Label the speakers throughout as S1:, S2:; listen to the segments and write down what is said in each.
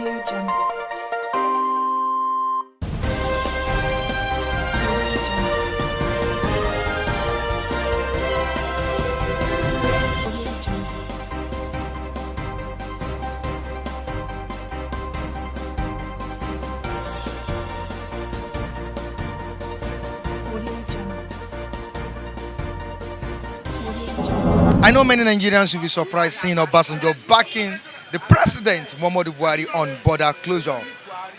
S1: Audio Jungle.
S2: I know many Nigerians will be surprised seeing Obasanjo backing the president Muhammadu Buhari on border closure.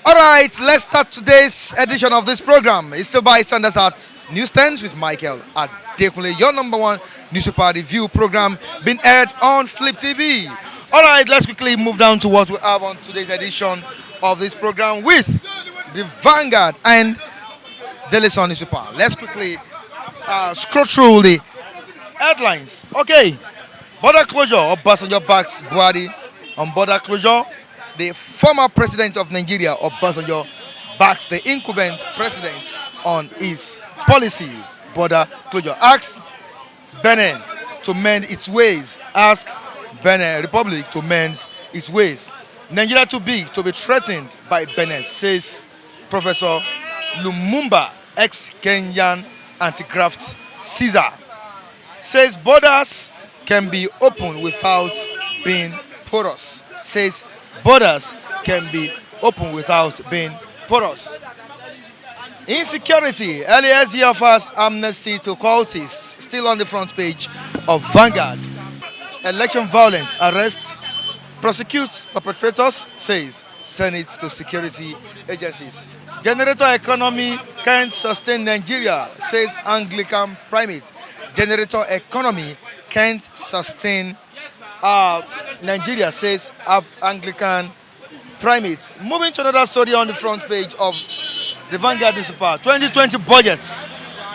S2: All right, let's start today's edition of this program. It's still by Standards at Newsstands with Michael at Dekunle, your number one newspaper review program being aired on Flip TV. All right, let's quickly move down to what we have on today's edition of this program with the Vanguard and Daily Sun newspaper. Let's quickly scroll through the headlines. Okay, border closure. Obasanjo backs Buhari on border closure. The former president of Nigeria, Obasanjo, backs the incumbent president on his policy. Border closure. Asks Benin to mend its ways. Ask Benin Republic to mend its ways. Nigeria too big to be threatened by Benin, says Professor Lumumba, ex-Kenyan anti-graft Caesar. Says borders can be open without being porous. Says borders can be open without being porous. Insecurity. LASD offers amnesty to cultists. Still on the front page of Vanguard. Election violence. Arrest. Prosecute perpetrators. Says Senate to security agencies. Generator economy can't sustain Nigeria. Says Anglican primate. Generator economy can't sustain Nigeria, says Anglican primates. Moving to another story on the front page of the Vanguard newspaper. 2020 budgets.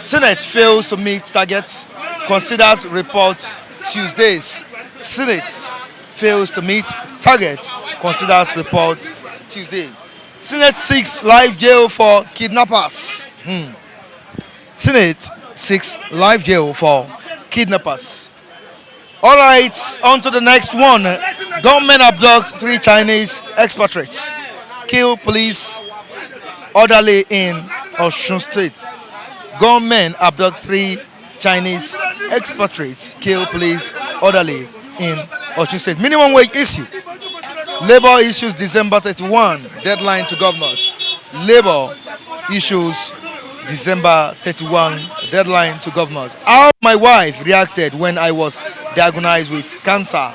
S2: Senate fails to meet targets. Considers report Tuesdays. Senate fails to meet targets. Considers report Tuesday. Senate seeks life jail for kidnappers. Senate seeks life jail for kidnappers. All right, on to the next one. Gunmen abduct 3 Chinese expatriates. Kill police orderly in Osun State. Gunmen abduct 3 Chinese expatriates. Kill police orderly in Osun State. Minimum wage issue. Labour issues December 31 deadline to governors. Labour issues December 31 deadline to governors. How my wife reacted when I was diagnosed with cancer.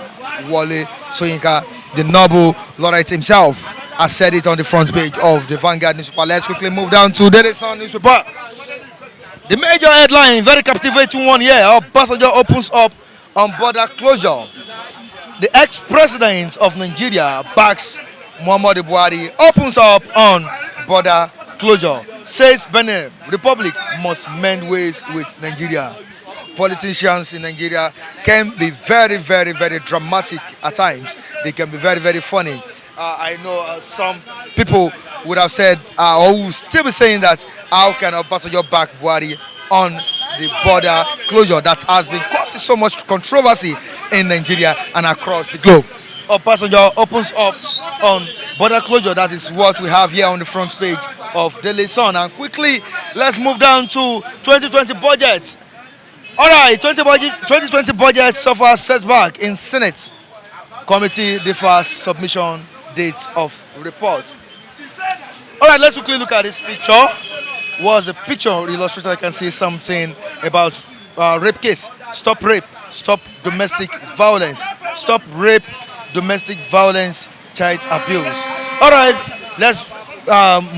S2: Wale Soyinka, the Nobel laureate himself, has said it on the front page of the Vanguard newspaper. Let's quickly move down to Daily Sun newspaper. The major headline, very captivating one here. Obasanjo opens up on border closure. The ex-president of Nigeria backs Muhammadu Buhari, opens up on border closure. Says Benin Republic must mend ways with Nigeria. Politicians in Nigeria can be very, very, very dramatic at times. They can be very, very funny. I know some people would have said, or will still be saying that, how can Obasanjo back Buhari on the border closure that has been causing so much controversy in Nigeria and across the globe. Obasanjo opens up on border closure. That is what we have here on the front page of Daily Sun. And quickly, let's move down to 2020 budget. All right, 2020 budget suffers setback in Senate. Committee differs submission date of report. All right, let's quickly look at this picture. Was a picture illustrator? I can see something about rape case. Stop rape. Stop domestic violence. Stop rape, domestic violence, child abuse. All right, let's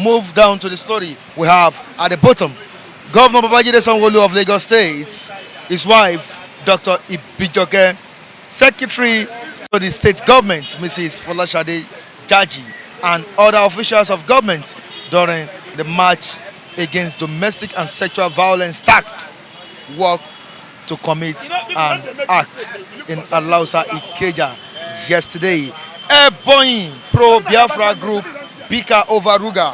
S2: move down to the story we have at the bottom. Governor Babajide Sanwo-Olu of Lagos State, his wife, Dr. Ibijoke, Secretary to the state government, Mrs. Folashade Jaji, and other officials of government during the March Against Domestic and Sexual Violence tasked work to commit an act in Alausa Ikeja yesterday. Ebonyi pro-Biafra group Bika over Ruga.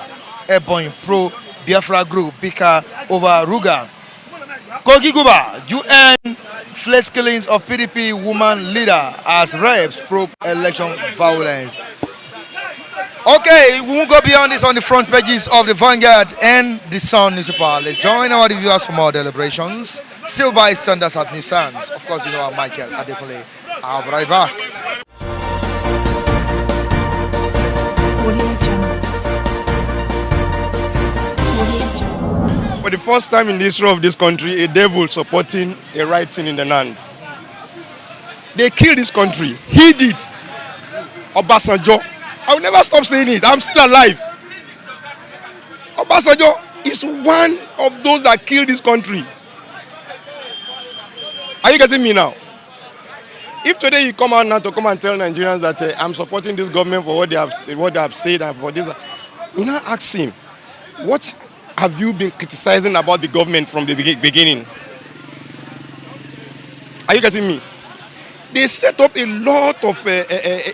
S2: Ebonyi pro-Biafra group Bika over Ruga. Kogi Guba, UN flash killings of PDP woman leader as rapes probe election violence. Okay, we won't go beyond this on the front pages of the Vanguard and the Sun newspaper. Let's join our reviewers for more deliberations. Still by standards at Nissans. Of course, you know I'm Michael Adekunle. I'll be right back.
S1: For the first time in the history of this country, a devil supporting a right thing in the land. They killed this country. He did. Obasanjo. I will never stop saying it. I'm still alive. Obasanjo is one of those that killed this country. Are you getting me now? If today you come out now to come and tell Nigerians that I'm supporting this government for what they have said and for this, we now ask him, what have you been criticizing about the government from the beginning? Are you getting me? They set up a lot of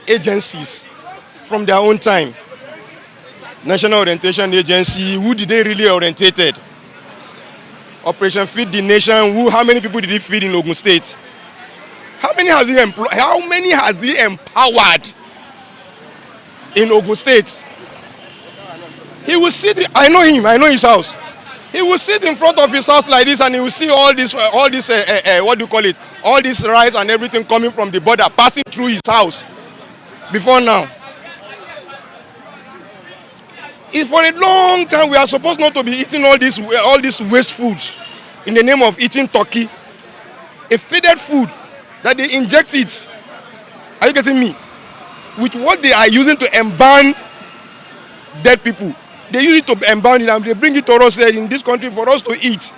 S1: agencies from their own time. National Orientation Agency, who did they really orientated? Operation Feed the Nation, how many people did he feed in Ogun State? How many has he employed? How many has he empowered in Ogun State? He will sit, I know him, I know his house. He will sit in front of his house like this and he will see all this, what do you call it? All this rice and everything coming from the border, passing through his house. Before now. If for a long time we are supposed not to be eating all these waste foods in the name of eating turkey, a faded food that they inject it. Are you getting me? With what they are using to embalm dead people. They use it to embalm it and they bring it to us in this country for us to eat.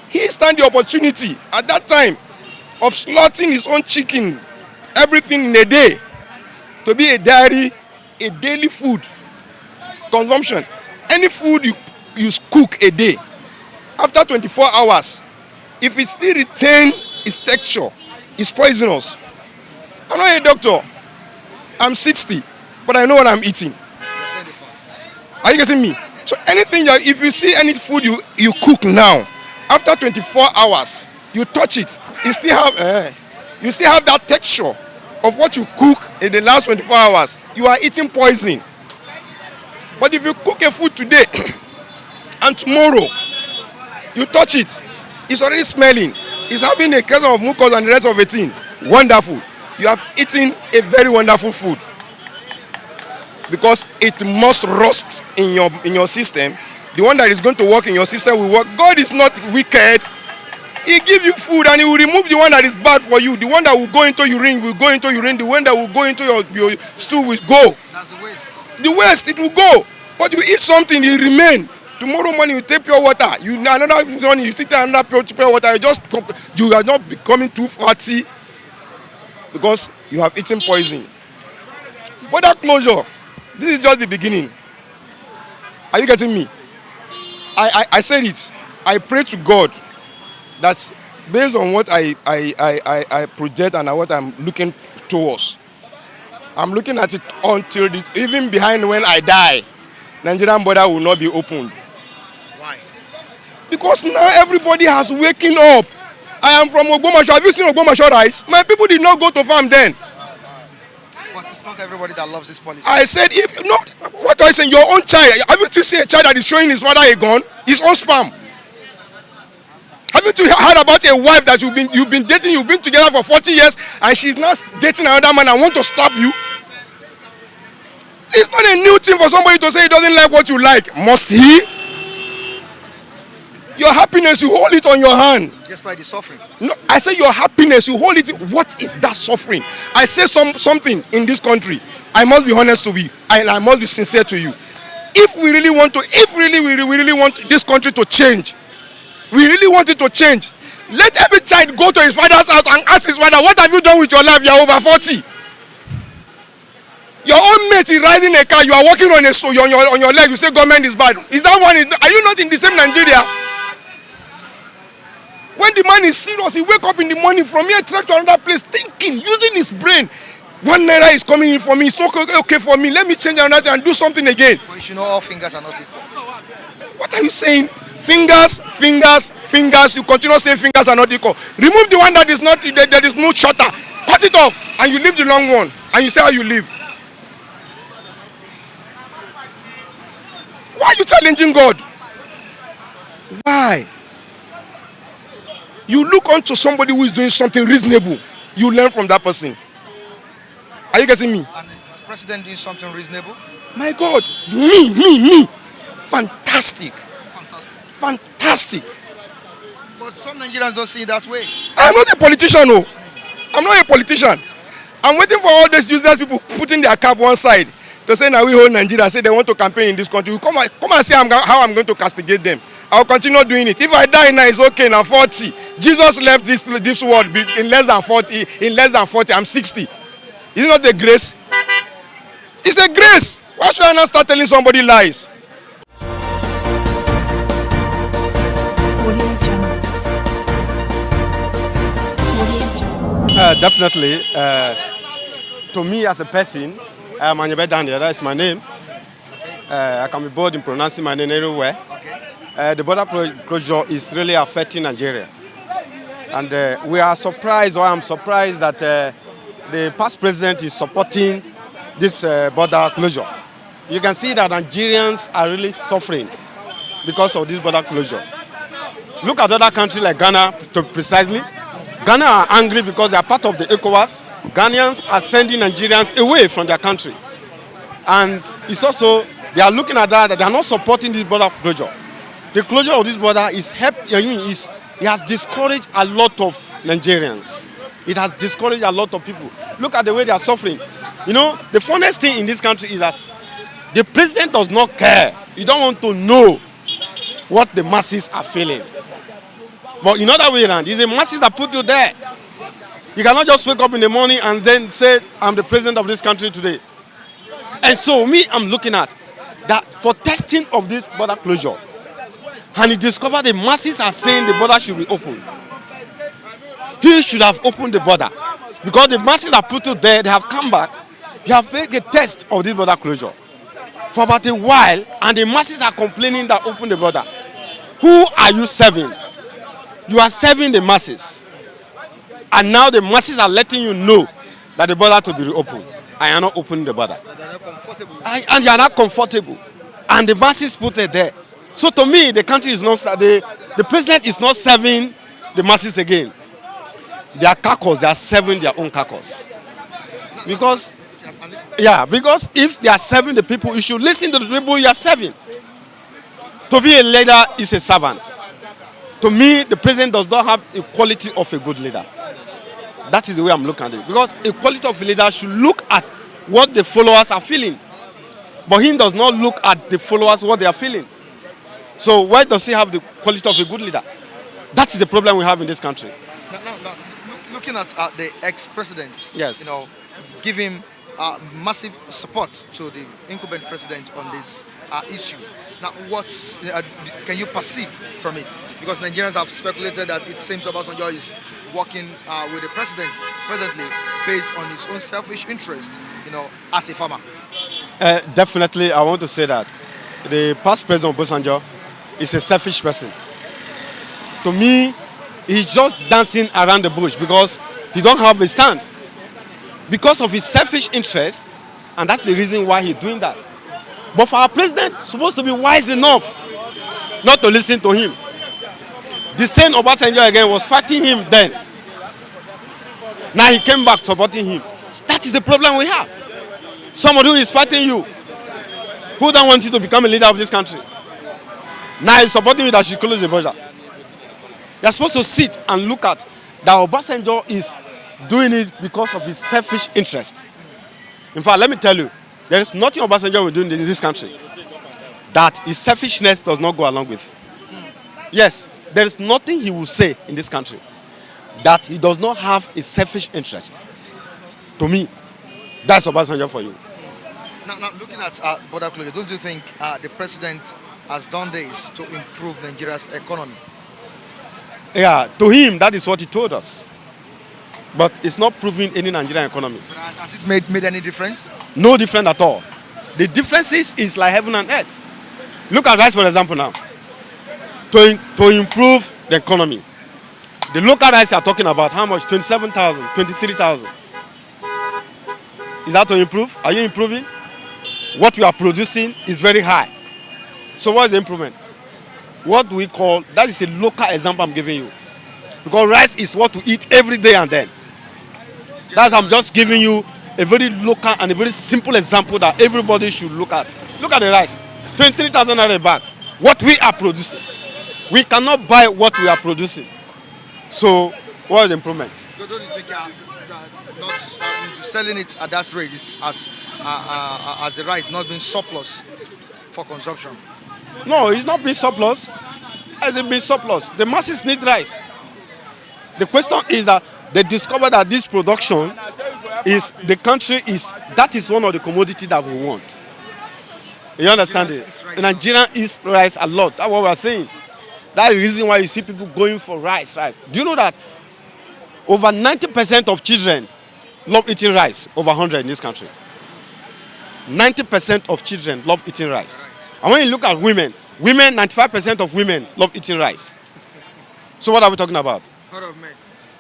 S1: He stand the opportunity at that time of slaughtering his own chicken, everything in a day, to be a daily food consumption. Any food you cook a day, after 24 hours, if it still retains its texture, it's poisonous. I'm not a doctor. I'm 60, but I know what I'm eating. Are you getting me? So anything, if you see any food you cook now, after 24 hours, you touch it, you still have that texture of what you cook in the last 24 hours. You are eating poison. But if you cook a food today and tomorrow you touch it, it's already smelling. It's having a case of mucus and the rest of the thing. Wonderful. You have eaten a very wonderful food. Because it must rust in your system. The one that is going to work in your system will work. God is not wicked. He gives you food and he will remove the one that is bad for you. The one that will go into urine will go into urine. The one that will go into your stool will go.
S2: That's the waste.
S1: The waste, it will go. But you eat something, it remain. Tomorrow morning you take pure water. Another morning you take another pure water. You are not becoming too fatty because you have eaten poison. Border closure. This is just the beginning. Are you getting me? I said it. I pray to God that based on what I project and what I'm looking towards, I'm looking at it until even behind when I die, Nigerian border will not be opened.
S2: Why?
S1: Because now everybody has waking up. I am from Ogbomoso. Have you seen Ogbomoso rice? My people did not go to farm then.
S2: But it's not everybody that loves this policy.
S1: I said, what are you saying? Your own child. Have you seen a child that is showing his father a gun? His own sperm. Have you heard about a wife that you've been dating, you've been together for 40 years, and she's now dating another man and want to stab you? It's not a new thing for somebody to say he doesn't like what you like. Must he? Your happiness, you hold it on your hand.
S2: Just by the suffering.
S1: No, I say your happiness, you hold it. What is that suffering? I say something in this country. I must be honest to you, and I must be sincere to you. If we really want this country to change, we really want it to change, let every child go to his father's house and ask his father, what have you done with your life? You are over 40. Your own mate is riding a car, you are walking on your leg, you say government is bad. Is that one? Are you not in the same Nigeria? When the man is serious, he wake up in the morning from here, track to another place, thinking, using his brain. 1 naira is coming in for me, it's not okay for me, let me change another and do something again.
S2: But you should know all fingers are not equal.
S1: What are you saying? Fingers, you continue saying fingers are not equal. Remove the one that is no shorter. Cut it off and you leave the long one and you say how you live. Why are you challenging God? Why? You look onto somebody who is doing something reasonable. You learn from that person. Are you getting me?
S2: And is the president doing something reasonable?
S1: My God, me. Fantastic. Fantastic.
S2: But some Nigerians don't see it that way.
S1: I'm not a politician, no. I'm not a politician. I'm waiting for all these useless people putting their cap one side to say now we hold Nigeria, say they want to campaign in this country. Come and say how I'm going to castigate them. I'll continue doing it. If I die now, it's okay. Now 40. Jesus left this world in less than 40. In less than 40, I'm 60. Is it not a grace? It's a grace. Why should I not start telling somebody lies?
S3: Definitely. To me as a person, I am Anyebe Daniel, that's my name. I can be bold in pronouncing my name everywhere. The border closure is really affecting Nigeria. And we are surprised, or I'm surprised that the past president is supporting this border closure. You can see that Nigerians are really suffering because of this border closure. Look at other countries like Ghana, precisely. Ghana are angry because they are part of the ECOWAS. Ghanaians are sending Nigerians away from their country. And it's also, they are looking at that they are not supporting this border closure. The closure of this border it has discouraged a lot of Nigerians. It has discouraged a lot of people. Look at the way they are suffering. You know, the funniest thing in this country is that the president does not care. He don't want to know what the masses are feeling. But in other way around, it's the masses that put you there. You cannot just wake up in the morning and then say, I'm the president of this country today. And so I'm looking at that for testing of this border closure. And he discovered the masses are saying the border should be open. He should have opened the border. Because the masses that put you there, they have come back. They have made a test of this border closure for about a while, and the masses are complaining that open the border. Who are you serving? You are serving the masses. And now the masses are letting you know that the border to be reopened. I am not opening the border.
S2: They're not comfortable.
S3: And you are not comfortable. And the masses put it there. So to me, the country is not, the president is not serving the masses again. Their caucus, they are serving their own caucus. Because, because if they are serving the people, you should listen to the people you are serving. To be a leader is a servant. To me, the president does not have a quality of a good leader. That is the way I'm looking at it. Because a quality of a leader should look at what the followers are feeling. But he does not look at the followers what they are feeling. So why does he have the quality of a good leader? That is the problem we have in this country.
S2: Now, looking at the ex-president,
S3: Yes.
S2: give him massive support to the incumbent president on this issue. Now, what can you perceive from it? Because Nigerians have speculated that it seems Obasanjo is working with the president presently based on his own selfish interest, as a farmer.
S3: Definitely, I want to say that the past president Obasanjo is a selfish person. To me, he's just dancing around the bush because he don't have a stand. Because of his selfish interest, and that's the reason why he's doing that. But for our president, supposed to be wise enough not to listen to him. The same Obasanjo again was fighting him then. Now he came back supporting him. That is the problem we have. Somebody who is fighting you, who don't want you to become a leader of this country. Now he's supporting you that you close the border. You're supposed to sit and look at that Obasanjo is doing it because of his selfish interest. In fact, let me tell you, there is nothing Obasanjo will do in this country that his selfishness does not go along with. Yes, there is nothing he will say in this country that he does not have a selfish interest. To me, that's Obasanjo for you.
S2: Now looking at border closure, don't you think the president has done this to improve Nigeria's economy?
S3: Yeah, to him, that is what he told us. But it's not proving any Nigerian economy.
S2: Has it made any difference?
S3: No difference at all. The difference is like heaven and earth. Look at rice, for example, now. To improve the economy. The local rice are talking about how much? 27,000, 23,000. Is that to improve? Are you improving? What you are producing is very high. So what is the improvement? What we call, that is a local example I'm giving you. Because rice is what we eat every day and then. That's I'm just giving you a very local and a very simple example that everybody should look at. Look at the rice, 23,000 naira a bag. What we are producing. We cannot buy what we are producing. So what is the improvement?
S2: Don't you think not selling it at that rate is as the rice not being surplus for consumption?
S3: No, it's not being surplus. Has it been surplus? The masses need rice. The question is that they discover that this production is the country is that is one of the commodities that we want. You understand it? Nigeria eats rice a lot. That's what we are saying. That's the reason why you see people going for rice. Do you know that over 90% of children love eating rice? Over 100 in this country. 90% of children love eating rice. And when you look at women, 95% of women love eating rice. So what are we talking about?
S2: What of men?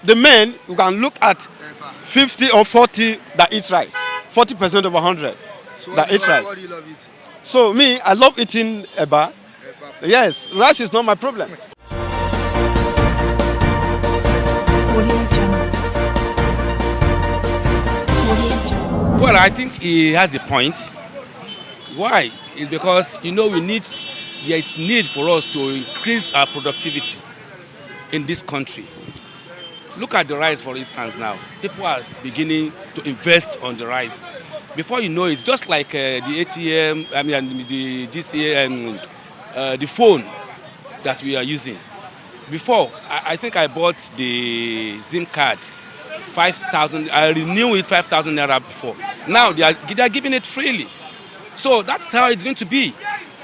S3: The men, you can look at 50 or 40 that eat rice. 40% of 100 that eat rice.
S2: What do you love eating?
S3: So me, I love eating eba. Yes, rice is not my problem.
S4: Well, I think he has a point. Why? It's because there is need for us to increase our productivity in this country. Look at the rice, for instance. Now people are beginning to invest on the rice. Before you know it, just like the ATM, the GCA and the phone that we are using. Before, I think I bought the SIM card, 5,000. I renewed it 5,000 naira before. Now they are giving it freely. So that's how it's going to be.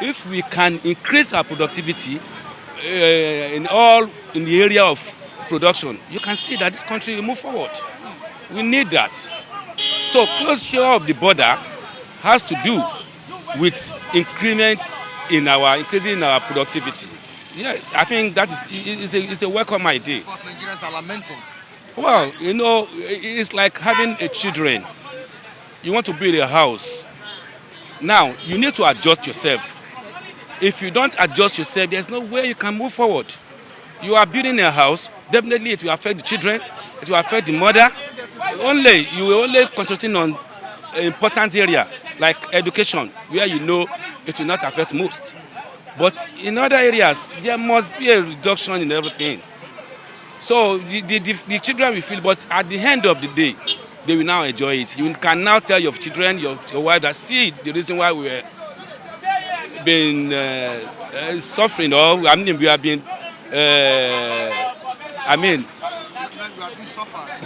S4: If we can increase our productivity in the area of production, you can see that this country will move forward. We need that. So closure of the border has to do with increasing our productivity. Yes, I think that is a welcome idea.
S2: But Nigerians are lamenting.
S4: Well, it's like having a children. You want to build a house. Now, you need to adjust yourself. If you don't adjust yourself, there's no way you can move forward. You are building a house, definitely it will affect the children, it will affect the mother. You will only concentrate on important area like education, where it will not affect most. But in other areas, there must be a reduction in everything. So the children will feel, but at the end of the day, they will now enjoy it. You can now tell your children, your wife, that see the reason why we have been suffering, or we have been,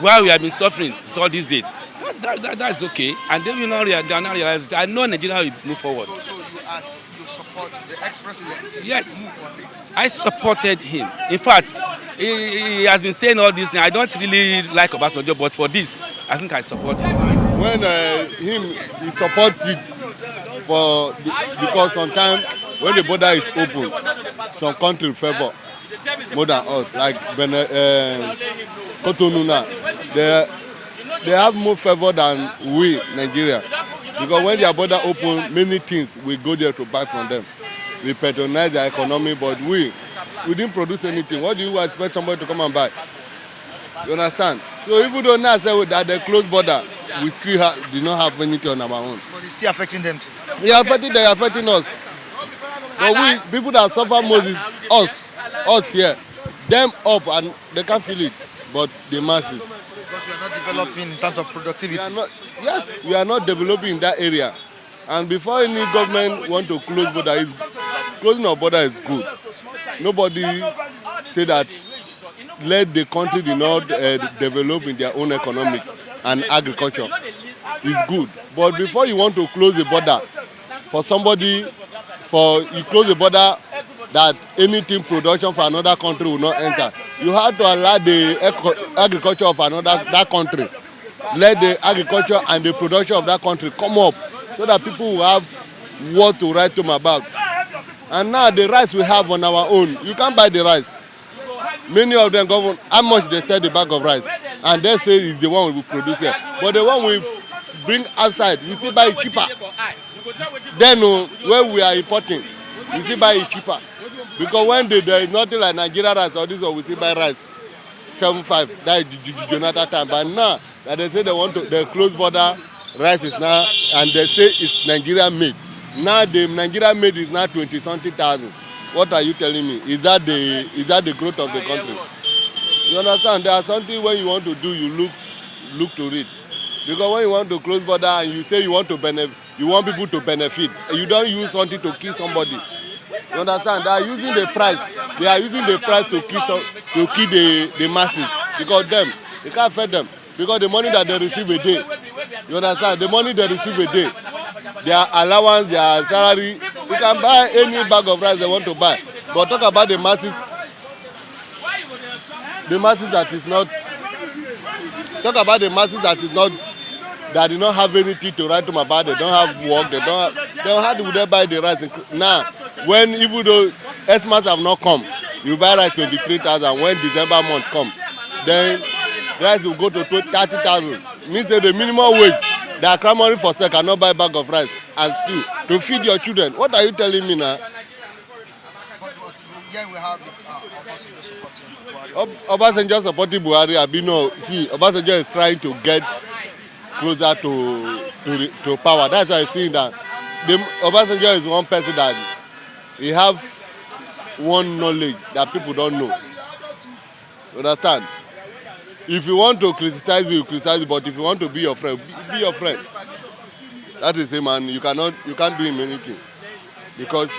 S4: why we have been suffering all these days. That's okay, and they will not realize. I know Nigeria will move forward.
S2: So you support the ex-president?
S4: Yes, I supported him. In fact, he has been saying all this. I don't really like Obasanjo, but for this, I think I support him.
S5: When he supported because sometimes when the border is open, some countries favor more than us, like Cotonou now. They have more favor than we, Nigeria. Because when their border open, many things we go there to buy from them. We patronize their economy, but we didn't produce anything. What do you expect somebody to come and buy? You understand? So even though now say that they close border, we still do not have anything on our own.
S2: But it's still affecting them too.
S5: They are affecting us. But people that suffer most is us here. Them up and they can't feel it, but the masses.
S2: Because we are not developing in terms of productivity.
S5: We are not developing in that area. And before any government want to close border, closing our border is good. Nobody say that let the country do not develop in their own economic and agriculture. It's good. But before you want to close the border, you close the border that anything production for another country will not enter. You have to allow the agriculture of that country. Let the agriculture and the production of that country come up so that people will have what to write to my bag. And now the rice we have on our own, you can't buy the rice. Many of them go, how much they sell the bag of rice? And they say it's the one we produce here. But the one we bring outside, we still buy it cheaper. Then where we are importing, We still buy it cheaper. Because when there is nothing like Nigeria rice or this one, we still buy rice 7.5. That is Jonathan time. But now that they say they close border rice is now, and they say it's Nigeria made. Now the Nigeria made is now 20-something thousand. What are you telling me? Is that the growth of the country? You understand? There are something when you want to do, you look to it. Because when you want to close border and you say you want people to benefit, you don't use something to kill somebody. You understand? They are using the price. They are using the price to kill the masses. Because they can't feed them. Because the money that they receive a day, you understand? The money they receive a day, their allowance, their salary, you can buy any bag of rice they want to buy. But talk about the masses that is not. Talk about the masses that do not have anything to write to them about. They don't have work. How do they buy the rice? Now, even though Xmas have not come, you buy rice 23,000. When December month come, then rice will go to 30,000. Means that the minimum wage, they are clamoring for sale, cannot buy a bag of rice and still to feed your children. What are you telling me now?
S2: Yeah, we have
S5: Obasanjo supporting Buhari. Obasanjo is trying to get closer to power. That's why I'm saying that Obasanjo is one person that he have one knowledge that people don't know. You understand? If you want to criticize you criticize, but if you want to be your friend, be your friend. That is him, and you can't do him anything because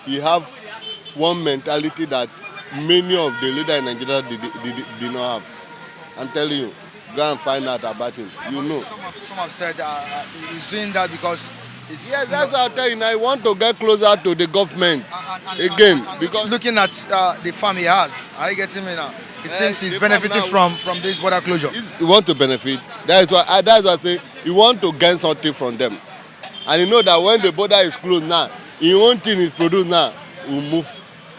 S5: he have one mentality that many of the leaders in Nigeria did not have. I'm telling you, go and find out about him. You know.
S2: Some have said he's doing that because it's.
S5: Yes, that's what I tell you. Now, I want to get closer to the government again because
S2: looking at the farm he has, are you getting me now? It seems he's benefiting from this border closure.
S5: He want to benefit. That's why I say he want to gain something from them, and you know that when the border is closed now, his own thing is produced now will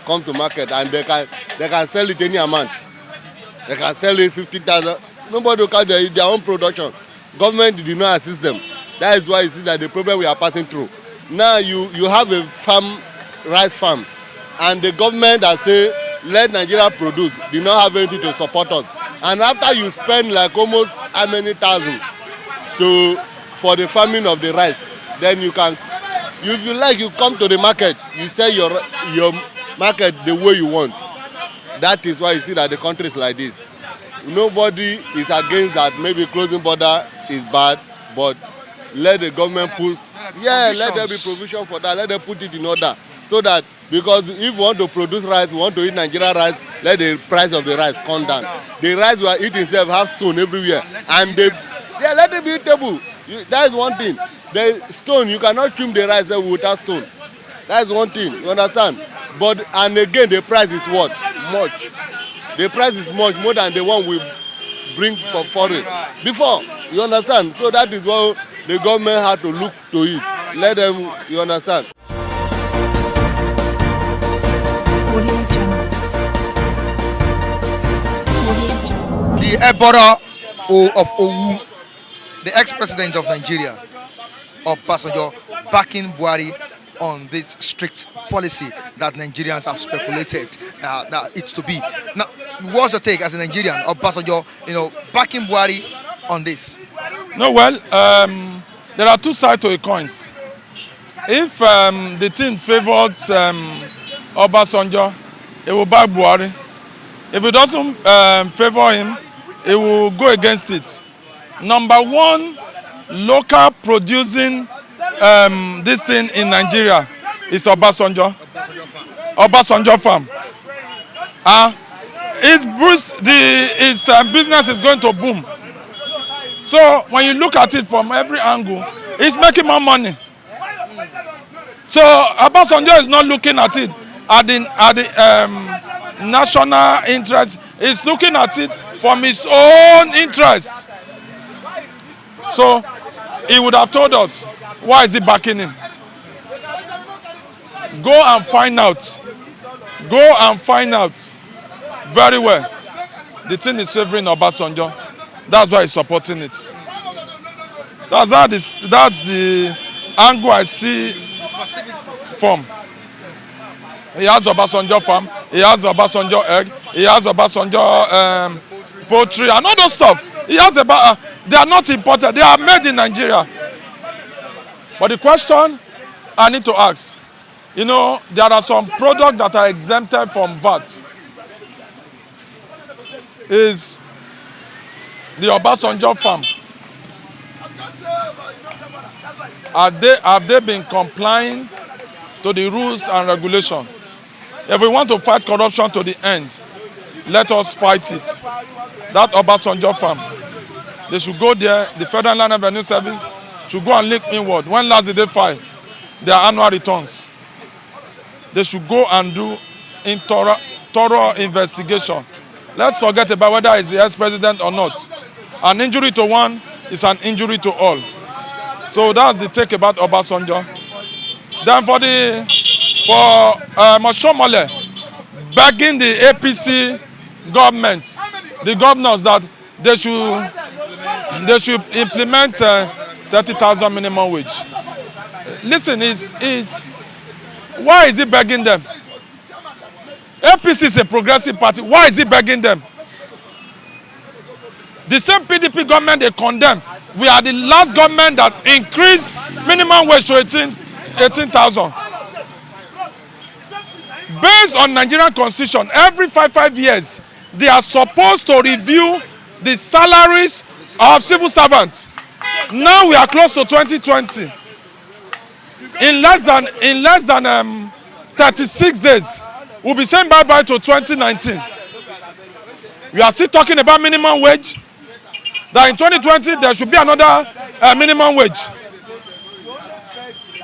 S5: come to market, and they can sell it any amount. They can sell it 50,000. Nobody will catch their own production. Government did not assist them. That is why you see that the problem we are passing through. Now you have a rice farm, and the government that say let Nigeria produce did not have anything to support us. And after you spend like almost how many thousand for the farming of the rice, then you can, if you like, you come to the market, you sell your market the way you want. That is why you see that the country is like this. Nobody is against that. Maybe closing border is bad, but let the government let there be provision for that. Let them put it in order so that, because if you want to produce rice, you want to eat Nigeria rice, let the price of the rice come down. The rice we are eating itself have stone everywhere, and let it be eatable. That is one thing. The stone, you cannot trim the rice without stone. That is one thing. You understand? But and again, the price is what? Much. The price is much more than the one we bring for foreign before. You understand? So that is why the government had to look to it. Let them. You understand?
S2: The Ebora of Owu, the ex-president of Nigeria, Obasanjo, backing Buhari on this strict policy that Nigerians have speculated that it's to be. Now, what's your take as a Nigerian, Obasanjo, backing Buhari on this?
S6: No, well, there are two sides to a coin. If the team favors Obasanjo, it will back Buhari. If it doesn't favor him, it will go against it. Number one, local producing this thing in Nigeria is Obasanjo farm. His business is going to boom. So when you look at it from every angle, he's making more money. So Obasanjo is not looking at it at the national interest. He's looking at it from his own interest. So he would have told us, why is he backing him? Go and find out. Go and find out very well. The thing is favoring Obasanjo. That's why he's supporting it. That's the angle I see farm. He has Obasanjo farm. He has Obasanjo egg. He has Obasanjo poultry and all those stuff. He has they are not imported. They are made in Nigeria. But the question I need to ask, you know, there are some products that are exempted from VAT. Is the Obasanjo farm, have they been complying to the rules and regulations? If we want to fight corruption to the end, let us fight it. That Obasanjo farm, they should go there, the Federal Land Revenue Service should go and look inward. When last did they file their annual returns? They should go and do thorough investigation. Let's forget about whether it's the ex-president or not. An injury to one is an injury to all. So that's the take about Obasanjo. Then for Moshomole, begging the APC government, the governors, that they should implement 30,000 minimum wage. Listen, why is he begging them? APC is a progressive party. Why is he begging them? The same PDP government they condemn. We are the last government that increased minimum wage to 18,000. Based on Nigerian constitution, every five years, they are supposed to review the salaries of civil servants. Now we are close to 2020. In less than 36 days, we'll be saying bye-bye to 2019. We are still talking about minimum wage. That in 2020 there should be another minimum wage.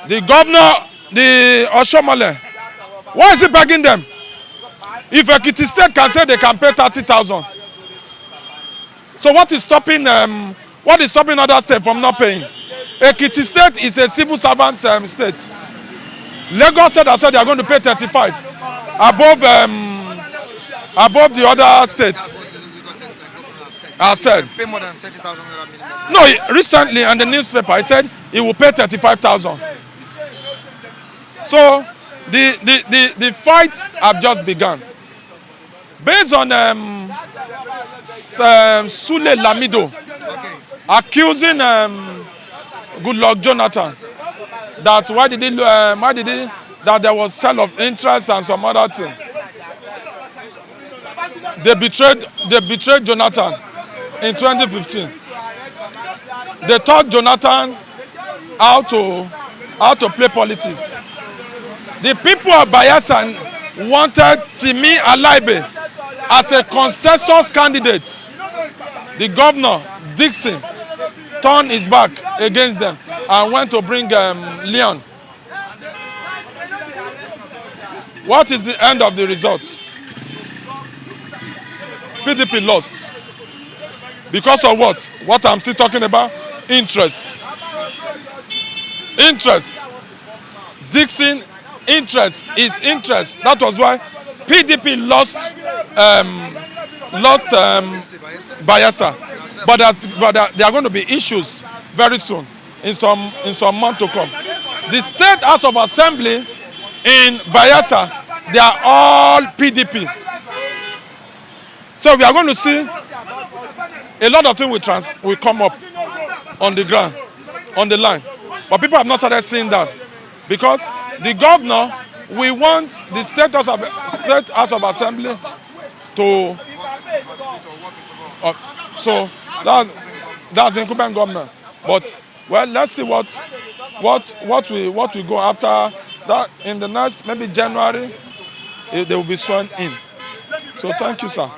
S6: The governor, the Oshomole, why is he begging them? If Ekiti State can say they can pay 30,000, so what is stopping other states from not paying? Ekiti State is a civil servant state. Lagos State has said they are going to pay 35 above the other states. I said.
S2: Pay more than 30,000 minimum.
S6: No, recently in the newspaper, I said he will pay 35,000. So the fights have just begun. Based on Sule Lamido accusing Goodluck Jonathan that that there was sale of interest and some other thing. They betrayed Jonathan in 2015. They taught Jonathan how to play politics. The people of Bayelsa wanted Timi Alaibe as a consensus candidate. The governor, Dixon, turned his back against them and went to bring Leon. What is the end of the result? PDP lost. Because of what? What I'm still talking about? Interest. Interest. Dixon, interest is interest. That was why PDP lost Bayelsa. But there are going to be issues very soon, in some months to come. The State House of Assembly in Bayelsa, they are all PDP. So we are going to see a lot of things will come up on the ground, on the line. But people have not started seeing that. Because the governor, we want the State House of Assembly to... so that's the incumbent government. But, well, let's see what we go after that. In the next, maybe January, they will be sworn in. So thank you, sir.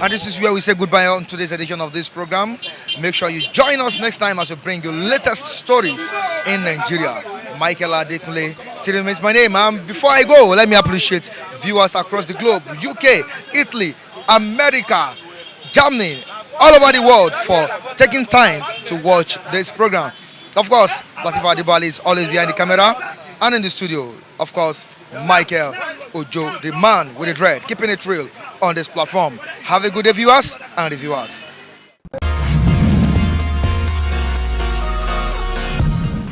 S2: And this is where we say goodbye on today's edition of this program. Make sure you join us next time as we bring you latest stories in Nigeria. Michael Adekunle still remains my name. Before I go, let me appreciate viewers across the globe, UK, Italy, America, Germany, all over the world for taking time to watch this program. Of course, Latifa Adibali is always behind the camera. And in the studio, of course, Michael Ojo, the man with the dread, keeping it real on this platform. Have a good day, viewers and reviewers.